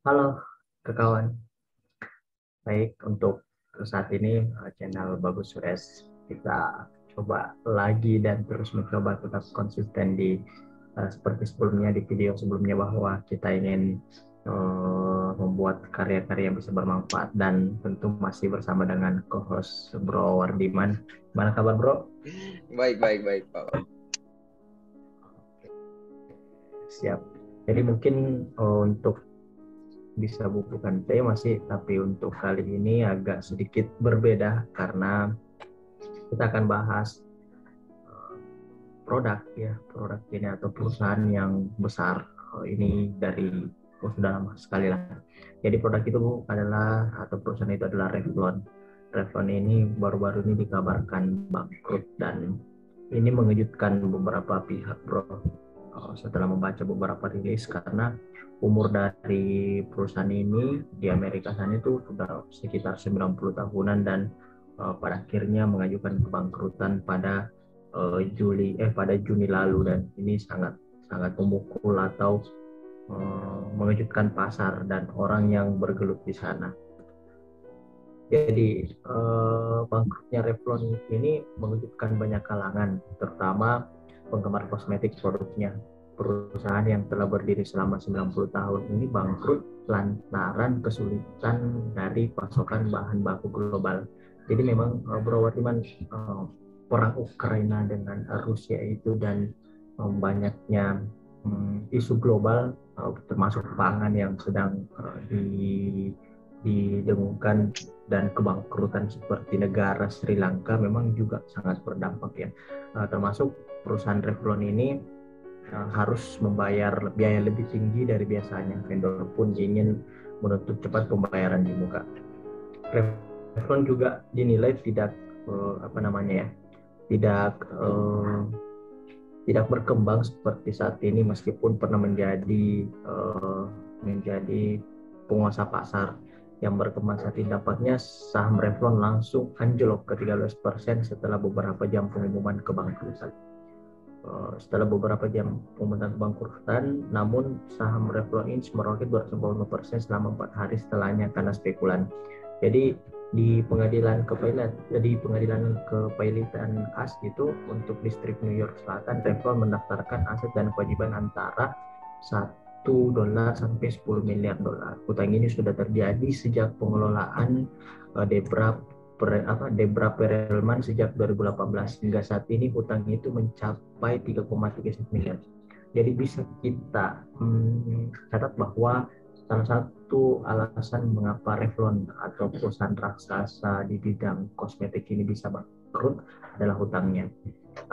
Halo, kawan. Baik, untuk saat ini channel Bagus Sures kita coba lagi dan terus mencoba tetap konsisten di seperti sebelumnya di video sebelumnya bahwa kita ingin membuat karya-karya yang bisa bermanfaat dan tentu masih bersama dengan co-host Bro Wardiman. Gimana kabar Bro? Baik, baik, baik, Pak. Siap. Jadi mungkin untuk bisa bukan tema sih, tapi untuk kali ini agak sedikit berbeda karena kita akan bahas produk ini atau perusahaan yang besar. Ini dari sudah lama sekali lah. Jadi produk itu adalah atau perusahaan itu adalah Revlon. Revlon ini baru-baru ini dikabarkan bangkrut dan ini mengejutkan beberapa pihak, bro. Setelah membaca beberapa rilis karena umur dari perusahaan ini di Amerika sana itu sudah sekitar 90 tahunan dan pada akhirnya mengajukan kebangkrutan pada Juni lalu dan ini sangat sangat memukul atau mengejutkan pasar dan orang yang bergelut di sana. Jadi bangkrutnya Revlon ini mengejutkan banyak kalangan, terutama penggemar kosmetik produknya. Perusahaan yang telah berdiri selama 90 tahun ini bangkrut lantaran kesulitan dari pasokan bahan baku global. Jadi memang Bro Wardiman, perang Ukraina dengan Rusia itu dan banyaknya isu global termasuk pangan yang sedang didengungkan dan kebangkrutan seperti negara Sri Lanka memang juga sangat berdampak ya. Termasuk perusahaan Revlon ini harus membayar biaya lebih tinggi dari biasanya. Vendor pun ingin menuntut cepat pembayaran di muka. Revlon juga dinilai tidak apa namanya ya, tidak tidak berkembang seperti saat ini meskipun pernah menjadi penguasa pasar yang berkembang saat ini. Dapatnya saham Revlon langsung anjlok ke 13% setelah beberapa jam pengumuman kebangkrutan. Setelah beberapa jam pengumuman kebangkrutan, namun saham Revlon ini meroket 295% selama 4 hari setelahnya karena spekulan. Jadi di pengadilan kepailitan AS itu untuk distrik New York Selatan, Revlon mendaftarkan aset dan kewajiban antara $1 sampai $10 miliar. Hutang ini sudah terjadi sejak pengelolaan Debra Perelman sejak 2018 hingga saat ini hutang itu mencapai 3,3 miliar. Jadi bisa kita catat bahwa salah satu alasan mengapa Revlon atau perusahaan raksasa di bidang kosmetik ini bisa bangkrut adalah hutangnya.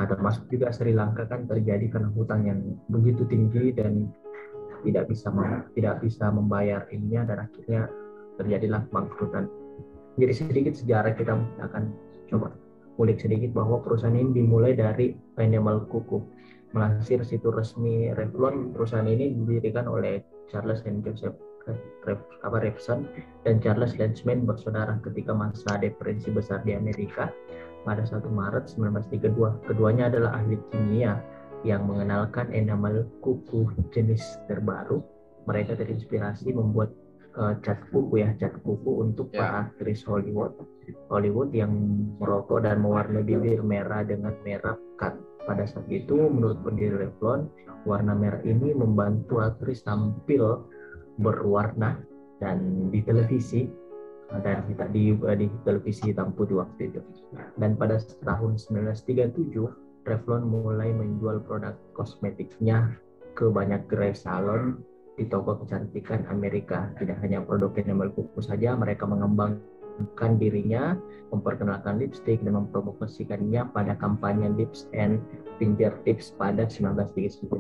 Termasuk juga Sri Lanka kan terjadi karena hutang yang begitu tinggi dan tidak bisa membayar ininya dan akhirnya terjadilah bangkrutan. Jadi sedikit sejarah kita akan coba ulik sedikit bahwa perusahaan ini dimulai dari Animal Kuku. Melansir situs resmi Revlon, perusahaan ini didirikan oleh Charles and Joseph Revson dan Charles Lensman bersaudara ketika masa depresi besar di Amerika pada 1 Maret 1932. Keduanya adalah ahli kimia yang mengenalkan enamel kuku jenis terbaru. Mereka terinspirasi membuat cat kuku untuk para aktris Hollywood yang merokok dan mewarnai bibir merah dengan merah pekat. Pada saat itu, menurut pendiri Revlon, warna merah ini membantu aktris tampil berwarna dan di televisi di televisi hitam putih waktu itu. Dan pada tahun 1937, Revlon mulai menjual produk kosmetiknya ke banyak gerai salon di toko kecantikan Amerika. Tidak hanya produk enamel kuku saja, mereka mengembangkan dirinya, memperkenalkan lipstick dan mempromosikannya pada kampanye Lips and Fingertips pada 1939.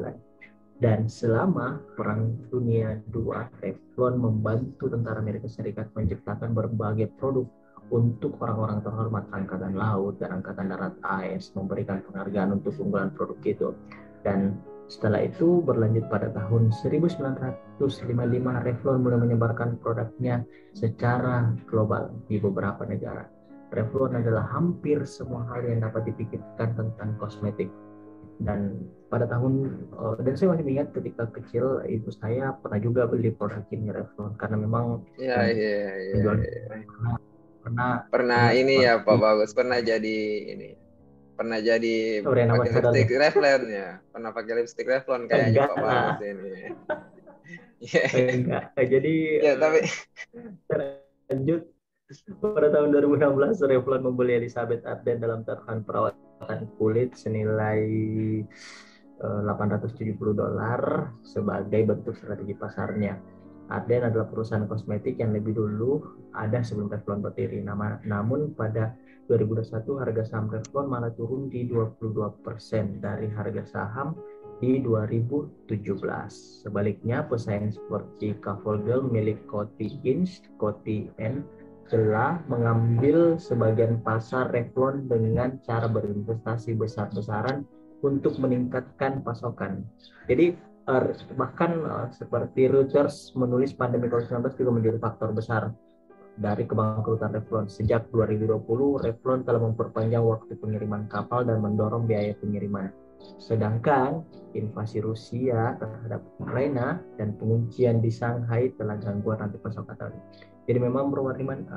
Dan selama Perang Dunia II, Revlon membantu tentara Amerika Serikat menciptakan berbagai produk untuk orang-orang terhormat Angkatan Laut dan Angkatan Darat AS, memberikan penghargaan untuk keunggulan produk itu. Dan setelah itu berlanjut pada tahun 1955, Revlon mulai menyebarkan produknya secara global di beberapa negara. Revlon adalah hampir semua hal yang dapat dipikirkan tentang kosmetik. Dan pada tahun dan saya masih ingat ketika kecil ibu saya pernah juga beli produk ini Revlon karena memang Iya, yang iya, iya, menjual iya. pernah pernah Pernah dengar ini ya Pak seperti Bagus, pernah jadi ini. Pernah jadi brand pakai ambassador lipstick ya. Revlon ya. Pernah pakai lipstick Revlon kayaknya Enggak Pak Bagus lah, ini. Iya. enggak. Jadi Ya, tapi lanjut pada tahun 2016 Revlon membeli Elizabeth Arden dalam taruhan perawatan kulit senilai $870 sebagai bentuk strategi pasarnya. Arden adalah perusahaan kosmetik yang lebih dulu ada sebelum Revlon berdiri. Namun pada 2021 harga saham Revlon malah turun di 22% dari harga saham di 2017. Sebaliknya, pesaing seperti CoverGirl milik Coty Inc., Coty N telah mengambil sebagian pasar Revlon dengan cara berinvestasi besar-besaran untuk meningkatkan pasokan. Jadi bahkan seperti Reuters menulis pandemi COVID-19 juga menjadi faktor besar dari kebangkrutan Revlon. Sejak 2020, Revlon telah memperpanjang waktu pengiriman kapal dan mendorong biaya pengiriman. Sedangkan invasi Rusia terhadap Ukraina dan penguncian di Shanghai telah gangguan rantai pasokan. Jadi memang berwarna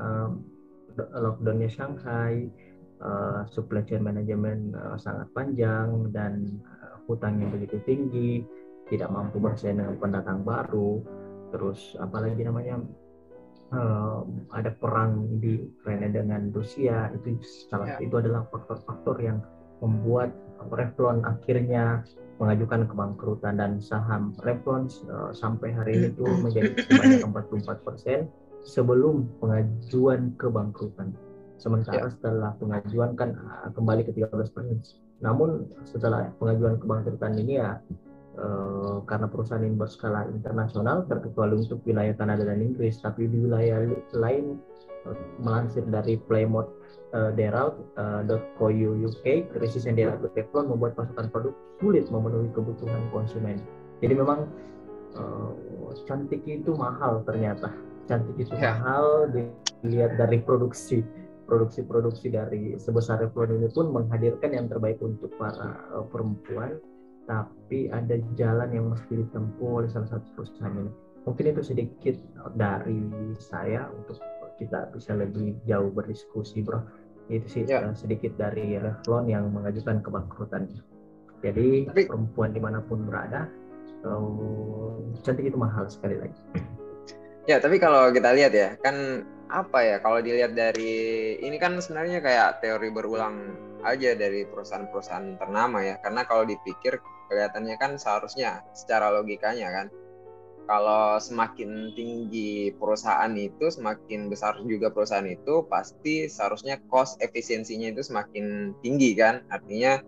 lockdownnya Shanghai, supply chain manajemen sangat panjang dan hutangnya begitu tinggi, tidak mampu bersaing dengan pendatang baru, terus apalagi namanya ada perang di Ukraina dengan Rusia, itu ya, itu adalah faktor-faktor yang membuat Revlon akhirnya mengajukan kebangkrutan dan saham Revlon sampai hari ini itu menjadi sebanyak 44% sebelum pengajuan kebangkrutan. ya, Sementara setelah pengajuan kan kembali ke 13%. Namun setelah pengajuan kebangkrutan ini ya karena perusahaan ini berskala internasional terkecuali untuk wilayah Kanada dan Inggris, tapi di wilayah lain melansir dari Plymouth.Derald.co.uk, krisis yang dialami Revlon membuat pasokan produk sulit memenuhi kebutuhan konsumen. Jadi memang cantik itu mahal ternyata. Cantik itu ya. mahal dilihat dari produksi dari sebesar Revlon ini pun menghadirkan yang terbaik untuk para perempuan, tapi ada jalan yang mesti ditempuh oleh salah satu perusahaan ini. Mungkin itu sedikit dari saya untuk kita bisa lebih jauh berdiskusi, bro. Itu sih Ya. sedikit dari Revlon yang mengajukan kebangkrutannya. Jadi Tapi perempuan dimanapun berada, cantik itu mahal sekali lagi. ya, tapi kalau kita lihat ya, kan apa ya, kalau dilihat dari ini kan sebenarnya kayak teori berulang aja dari perusahaan-perusahaan ternama ya. Karena kalau dipikir kelihatannya kan seharusnya secara logikanya kan, kalau semakin tinggi perusahaan itu, semakin besar juga perusahaan itu, pasti seharusnya cost efisiensinya itu semakin tinggi kan. Artinya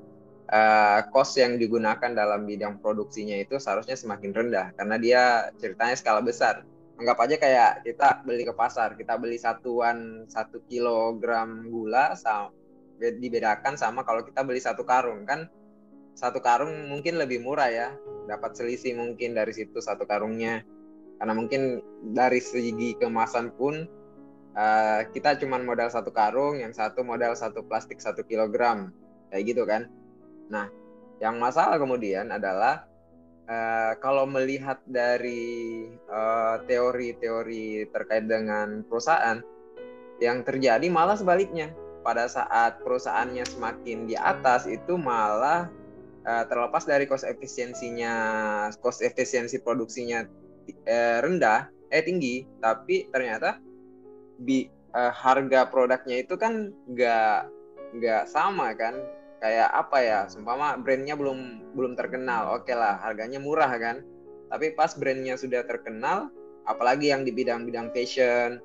cost yang digunakan dalam bidang produksinya itu seharusnya semakin rendah karena dia ceritanya skala besar. Anggap aja kayak kita beli ke pasar, kita beli satuan 1 kilogram gula dibedakan sama kalau kita beli 1 karung kan. 1 karung mungkin lebih murah ya, dapat selisih mungkin dari situ 1 karungnya karena mungkin dari segi kemasan pun kita cuma modal 1 karung, yang satu modal satu plastik 1 kilogram kayak gitu kan. Nah, yang masalah kemudian adalah kalau melihat dari teori-teori terkait dengan perusahaan, yang terjadi malah sebaliknya. Pada saat perusahaannya semakin di atas, itu malah terlepas dari cost efisiensi produksinya rendah, tinggi, tapi ternyata harga produknya itu kan nggak sama kan, kayak apa ya, seumpama brandnya belum terkenal, oke lah harganya murah kan, tapi pas brandnya sudah terkenal, apalagi yang di bidang-bidang fashion,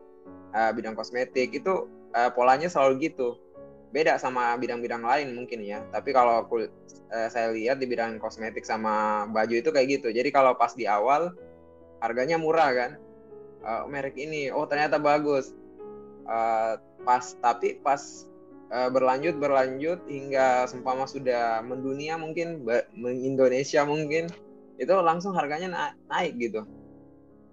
bidang kosmetik itu polanya selalu gitu, beda sama bidang-bidang lain mungkin ya, tapi kalau saya lihat di bidang kosmetik sama baju itu kayak gitu. Jadi kalau pas di awal harganya murah kan, merek ini ternyata bagus, tapi pas berlanjut hingga seumpama sudah mendunia mungkin, Indonesia mungkin, itu langsung harganya naik gitu.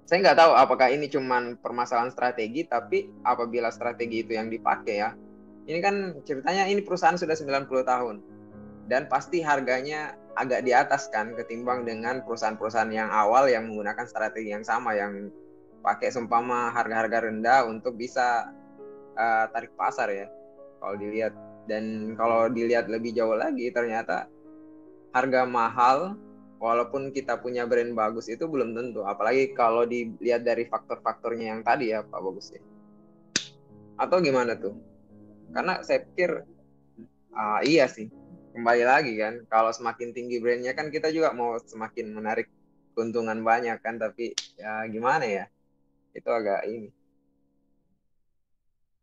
Saya nggak tahu apakah ini cuman permasalahan strategi, tapi apabila strategi itu yang dipakai ya, ini kan ceritanya ini perusahaan sudah 90 tahun dan pasti harganya agak di atas kan ketimbang dengan perusahaan-perusahaan yang awal yang menggunakan strategi yang sama, yang pakai seumpama harga-harga rendah untuk bisa tarik pasar ya kalau dilihat. Dan kalau dilihat lebih jauh lagi, ternyata harga mahal walaupun kita punya brand bagus itu belum tentu, apalagi kalau dilihat dari faktor-faktornya yang tadi ya Pak Bagus ya. Atau gimana tuh? Karena saya pikir iya sih, kembali lagi kan, kalau semakin tinggi brandnya kan kita juga mau semakin menarik keuntungan banyak kan, tapi ya gimana ya, itu agak ini.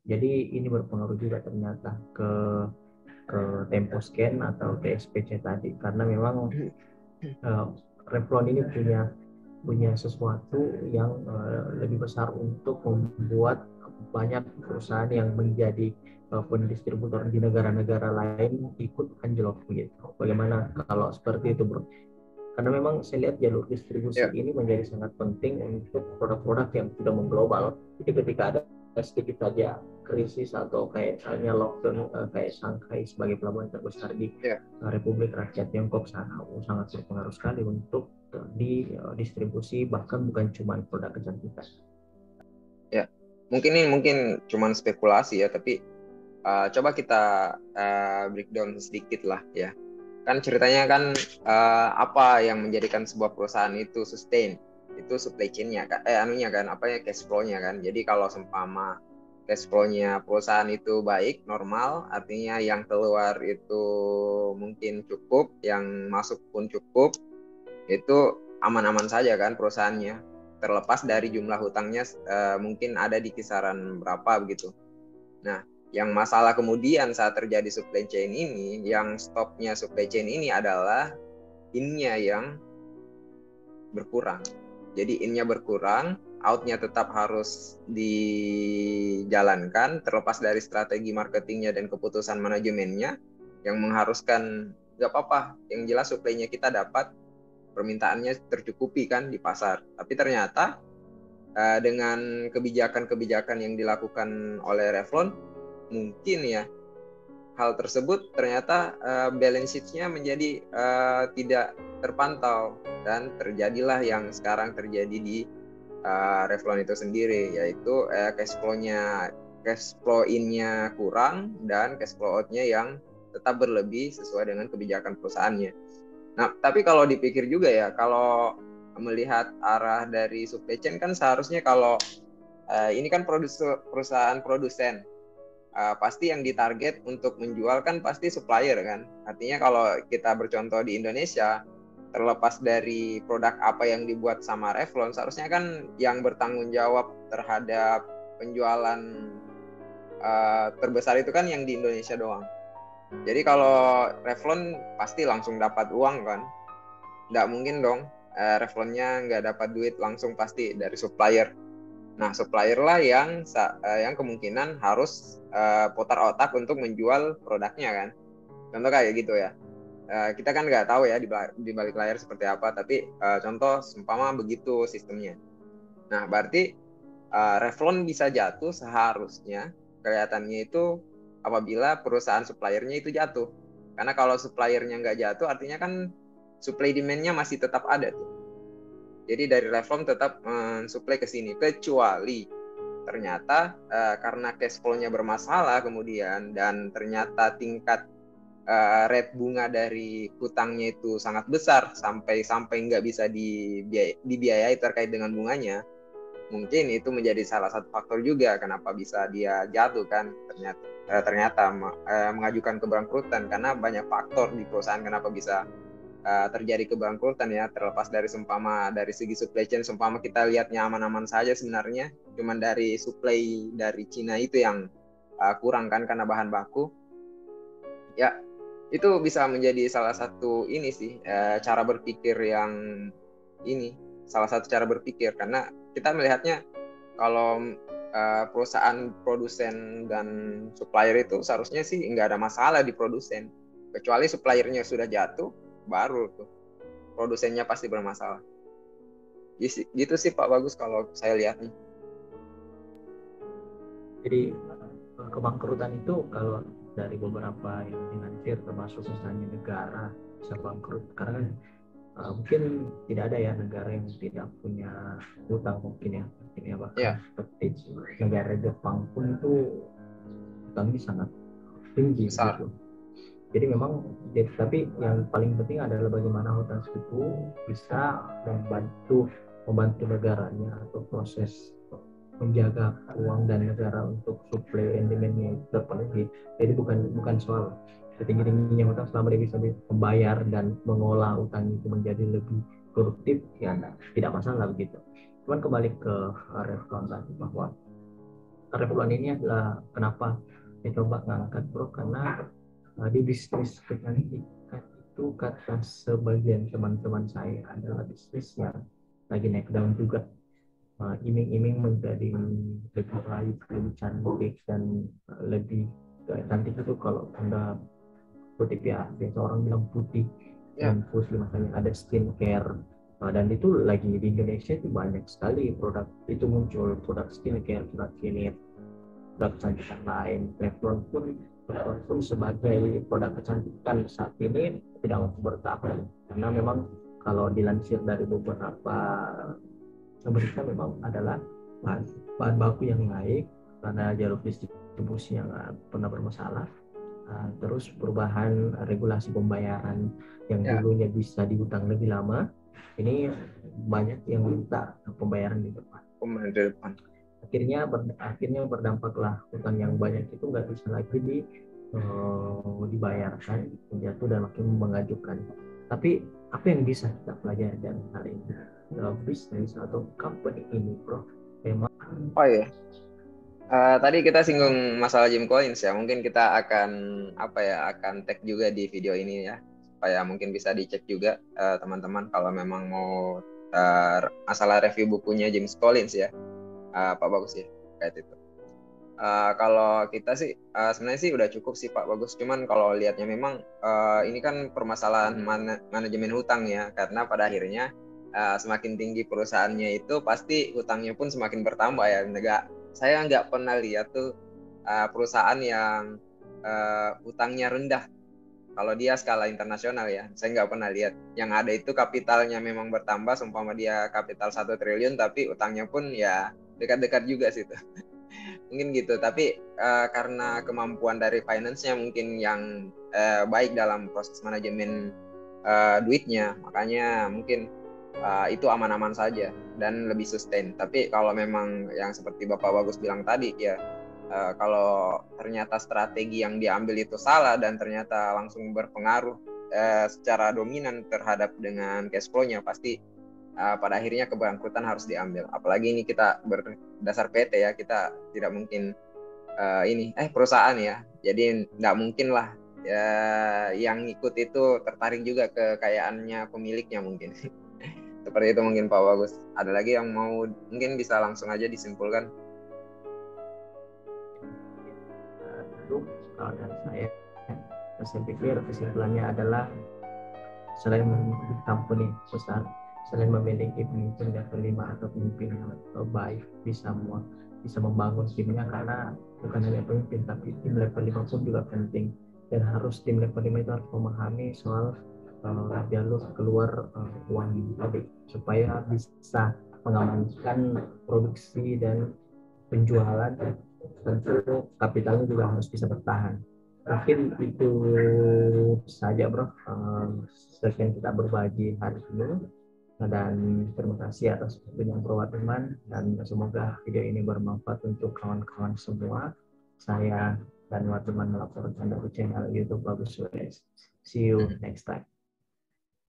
Jadi ini berpengaruh juga ternyata ke tempo scan atau ke SPC tadi, karena memang uh, Revlon ini punya punya sesuatu yang lebih besar untuk membuat banyak perusahaan yang menjadi pendistributor di negara-negara lain ikut anjlok begitu. Bagaimana kalau seperti itu, Bro? Karena memang saya lihat jalur distribusi Ya, ini menjadi sangat penting untuk produk-produk yang sudah mengglobal. Jadi ketika ada sedikit saja krisis atau kayak misalnya lockdown kayak Shanghai sebagai pelabuhan terbesar di ya, Republik Rakyat Tiongkok sana, sangat berpengaruh sekali untuk di distribusi, bahkan bukan cuma produk kecantikan. ya. Mungkin cuman spekulasi ya, tapi coba kita breakdown sedikit lah ya. Kan ceritanya kan apa yang menjadikan sebuah perusahaan itu sustain? Itu supply chain-nya kan, anunya kan, apa ya, cash flow-nya kan. Jadi kalau seumpama cash flow-nya perusahaan itu baik, normal, artinya yang keluar itu mungkin cukup, yang masuk pun cukup, itu aman-aman saja kan perusahaannya. Terlepas dari jumlah hutangnya mungkin ada di kisaran berapa begitu. Nah, yang masalah kemudian saat terjadi supply chain ini, yang stopnya supply chain ini adalah innya yang berkurang. Jadi innya berkurang, outnya tetap harus dijalankan, terlepas dari strategi marketingnya dan keputusan manajemennya, yang mengharuskan nggak apa-apa, yang jelas supply-nya kita dapat, permintaannya tercukupi kan di pasar. Tapi ternyata dengan kebijakan-kebijakan yang dilakukan oleh Revlon, mungkin ya hal tersebut ternyata balance sheet-nya menjadi tidak terpantau, dan terjadilah yang sekarang terjadi di Revlon itu sendiri, yaitu cash flow in-nya kurang dan cash flow out-nya yang tetap berlebih sesuai dengan kebijakan perusahaannya. Nah, tapi kalau dipikir juga ya, kalau melihat arah dari supply chain kan seharusnya kalau ini kan perusahaan produsen, pasti yang ditarget untuk menjual kan pasti supplier kan. Artinya kalau kita bercontoh di Indonesia, terlepas dari produk apa yang dibuat sama Revlon, seharusnya kan yang bertanggung jawab terhadap penjualan terbesar itu kan yang di Indonesia doang. Jadi kalau Revlon pasti langsung dapat uang kan. Nggak mungkin dong Revlonnya nggak dapat duit langsung, pasti dari supplier. Nah, supplier lah yang kemungkinan harus putar otak untuk menjual produknya kan. Contoh kayak gitu ya. Kita kan nggak tahu ya di balik layar seperti apa, tapi contoh seumpama begitu sistemnya. Nah, berarti Revlon bisa jatuh seharusnya kelihatannya itu apabila perusahaan suppliernya itu jatuh. Karena kalau suppliernya nggak jatuh, artinya kan supply demand-nya masih tetap ada tuh. Jadi dari Revlon tetap mensuplai ke sini, kecuali ternyata karena cash flow-nya bermasalah kemudian, dan ternyata tingkat rate bunga dari hutangnya itu sangat besar sampai nggak bisa dibiayai terkait dengan bunganya, mungkin itu menjadi salah satu faktor juga kenapa bisa dia jatuh kan, ternyata mengajukan kebangkrutan, karena banyak faktor di perusahaan kenapa bisa terjadi kebangkrutan ya, terlepas dari seumpama dari segi supply chain, seumpama kita lihatnya aman-aman saja sebenarnya, cuman dari supply dari Cina itu yang kurang kan karena bahan baku ya. Itu bisa menjadi salah satu ini sih cara berpikir yang ini, salah satu cara berpikir, karena kita melihatnya kalau perusahaan produsen dan supplier itu seharusnya sih nggak ada masalah di produsen, kecuali suppliernya sudah jatuh baru tuh produsennya pasti bermasalah. Gitu sih Pak Bagus kalau saya lihat nih. Jadi kebangkrutan itu kalau dari beberapa yang dilansir termasuk misalnya negara bisa bangkrut karena kan mungkin tidak ada ya negara yang tidak punya hutang mungkin ya. Mungkin ya bahkan Ya, seperti negara Jepang pun itu hutangnya sangat tinggi besar. gitu. Jadi memang tapi yang paling penting adalah bagaimana hutang itu bisa membantu membantu negaranya atau proses menjaga uang dan negara untuk supply and demand-nya itu terpenuhi. Jadi bukan soal setinggi tingginya hutang selama dia bisa membayar dan mengolah utang itu menjadi lebih produktif ya tidak masalah begitu. Cuman kembali ke Revlon tadi bahwa Revlon ini adalah kenapa saya coba ngangkat bro karena di bisnis kecantikan itu kata sebagian teman-teman saya adalah bisnis yang lagi naik daun juga. Iming-iming menjadi lebih baik, lebih cantik dan lebih cantik itu kalau anda kutip ya, biasa orang bilang putih Ya, dan putih makanya ada skincare. Dan itu lagi di Indonesia itu banyak sekali produk itu muncul, produk skincare, produk klinik, produk kecantikan lain. Revlon pun sebagai produk kecantikan saat ini tidak bertahan karena memang kalau dilansir dari beberapa berita memang adalah bahan, bahan baku yang naik karena jalur distribusi yang pernah bermasalah. Terus perubahan regulasi pembayaran yang ya, dulunya bisa dihutang lebih lama, ini banyak yang minta pembayaran di depan. pemain di depan. Akhirnya berdampaklah hutang yang banyak itu nggak bisa lagi dibayarkan, jatuh dan makin mengajukan. Tapi apa yang bisa kita pelajari dari hal ini? Bisnis atau company ini, bro, memang Oh iya, tadi kita singgung masalah Jim Collins ya. Mungkin kita akan apa ya, akan tag juga di video ini ya, supaya mungkin bisa dicek juga teman-teman kalau memang mau masalah review bukunya James Collins ya, Pak Bagus ya, kayak itu. Kalau kita sih sebenarnya sih udah cukup sih Pak Bagus. Cuman kalau lihatnya memang ini kan permasalahan manajemen hutang ya, karena pada akhirnya semakin tinggi perusahaannya itu pasti hutangnya pun semakin bertambah ya. Saya nggak pernah lihat tuh perusahaan yang hutangnya rendah. Kalau dia skala internasional ya, saya nggak pernah lihat. Yang ada itu kapitalnya memang bertambah, seumpama dia kapital 1 triliun, tapi utangnya pun ya dekat-dekat juga sih tuh. Mungkin gitu, tapi karena kemampuan dari finance-nya mungkin yang baik dalam proses manajemen duitnya, makanya mungkin itu aman-aman saja dan lebih sustain. Tapi kalau memang yang seperti Bapak Bagus bilang tadi ya, kalau ternyata strategi yang diambil itu salah dan ternyata langsung berpengaruh secara dominan terhadap dengan cash flow-nya, pasti pada akhirnya kebangkrutan harus diambil. Apalagi ini kita berdasar PT ya, kita tidak mungkin perusahaan ya, jadi nggak mungkin lah ya, yang ikut itu tertarik juga ke kekayaannya pemiliknya mungkin. Seperti itu mungkin Pak Bagus. Ada lagi yang mau mungkin bisa langsung aja disimpulkan. dulu kalau dari saya pikir kesimpulannya adalah selain memiliki company besar, selain memiliki pemimpin level 5 atau pemimpin yang baik, bisa membangun timnya karena bukan hanya pemimpin tapi tim level 5 pun juga penting dan tim level 5 itu harus memahami soal jalur keluar uang tadi supaya bisa mengamankan produksi dan penjualan, tentu kapitalnya juga harus bisa bertahan. Mungkin itu saja bro, sekian kita berbagi hari ini dan terima kasih atas waktunya bro teman dan semoga video ini bermanfaat untuk kawan-kawan semua. Saya dan teman melaporkan dari channel YouTube Bagus Suez. See you next time.